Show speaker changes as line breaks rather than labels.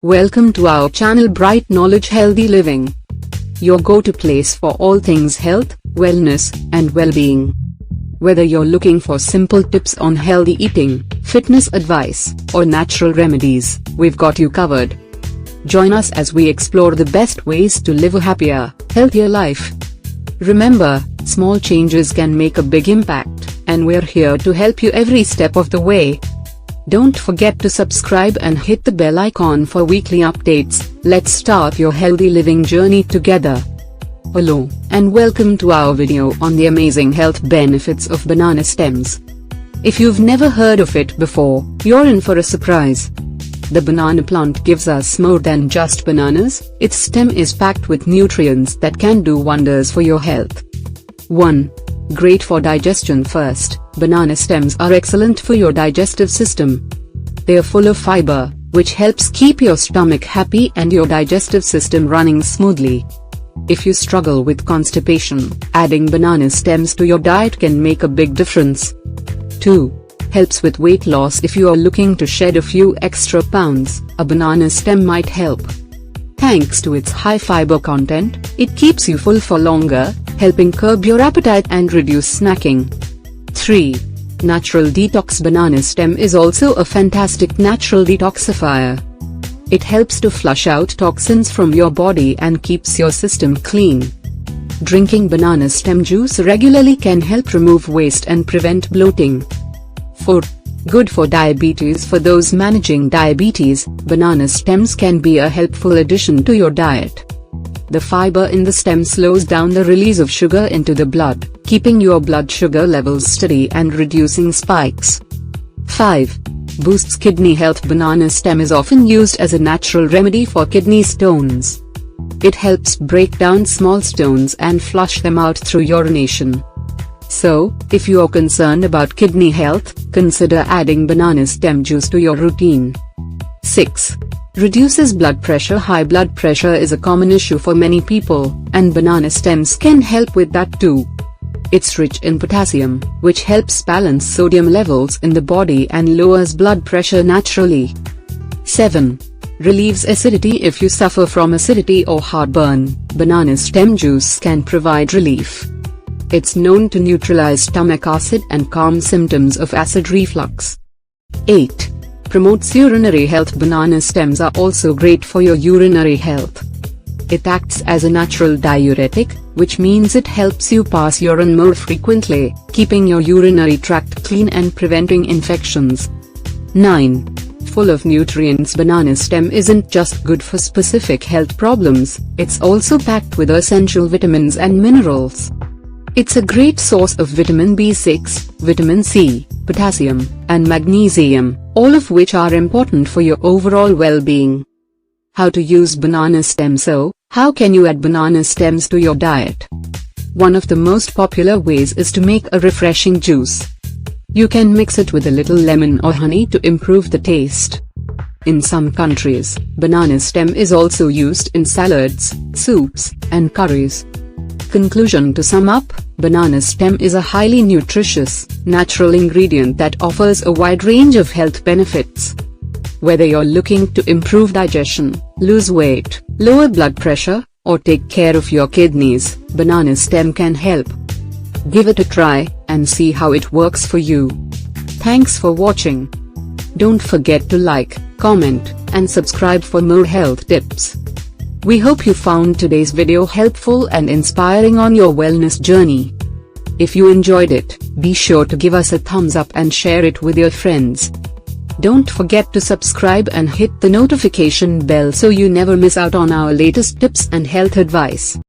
Welcome to our channel Brightknowledge-Healthy Living, your go-to place for all things health, wellness, and well-being. Whether you're looking for simple tips on healthy eating, fitness advice, or natural remedies, we've got you covered. Join us as we explore the best ways to live a happier, healthier life. Remember, small changes can make a big impact, and we're here to help you every step of the way. Don't forget to subscribe and hit the bell icon for weekly updates. Let's start your healthy living journey together. Hello, and welcome to our video on the amazing health benefits of banana stems. If you've never heard of it before, you're in for a surprise. The banana plant gives us more than just bananas. Its stem is packed with nutrients that can do wonders for your health. 1. Great for digestion. First, banana stems are excellent for your digestive system. They are full of fiber, which helps keep your stomach happy and your digestive system running smoothly. If you struggle with constipation, adding banana stems to your diet can make a big difference. 2. Helps with weight loss. If you are looking to shed a few extra pounds, a banana stem might help. Thanks to its high fiber content, it keeps you full for longer, helping curb your appetite and reduce snacking. 3. Natural detox. Banana stem is also a fantastic natural detoxifier. It helps to flush out toxins from your body and keeps your system clean. Drinking banana stem juice regularly can help remove waste and prevent bloating. 4. Good for diabetes. For those managing diabetes, banana stems can be a helpful addition to your diet. The fiber in the stem slows down the release of sugar into the blood, keeping your blood sugar levels steady and reducing spikes. 5. Boosts kidney health. Banana stem is often used as a natural remedy for kidney stones. It helps break down small stones and flush them out through urination. So, if you are concerned about kidney health, consider adding banana stem juice to your routine. 6. Reduces blood pressure. High blood pressure is a common issue for many people, and banana stems can help with that too. It's rich in potassium, which helps balance sodium levels in the body and lowers blood pressure naturally. 7. Relieves acidity. If you suffer from acidity or heartburn, banana stem juice can provide relief. It's known to neutralize stomach acid and calm symptoms of acid reflux. 8. Promotes urinary health. Banana stems are also great for your urinary health. It acts as a natural diuretic, which means it helps you pass urine more frequently, keeping your urinary tract clean and preventing infections. 9. Full of nutrients. Banana stem isn't just good for specific health problems, it's also packed with essential vitamins and minerals. It's a great source of vitamin B6, vitamin C, potassium, and magnesium, all of which are important for your overall well-being. How to use banana stem. So, how can you add banana stems to your diet? One of the most popular ways is to make a refreshing juice. You can mix it with a little lemon or honey to improve the taste. In some countries, banana stem is also used in salads, soups, and curries. Conclusion. To sum up, banana stem is a highly nutritious, natural ingredient that offers a wide range of health benefits. Whether you're looking to improve digestion, lose weight, lower blood pressure, or take care of your kidneys, banana stem can help. Give it a try, and see how it works for you. Thanks for watching. Don't forget to like, comment, and subscribe for more health tips. We hope you found today's video helpful and inspiring on your wellness journey. If you enjoyed it, be sure to give us a thumbs up and share it with your friends. Don't forget to subscribe and hit the notification bell so you never miss out on our latest tips and health advice.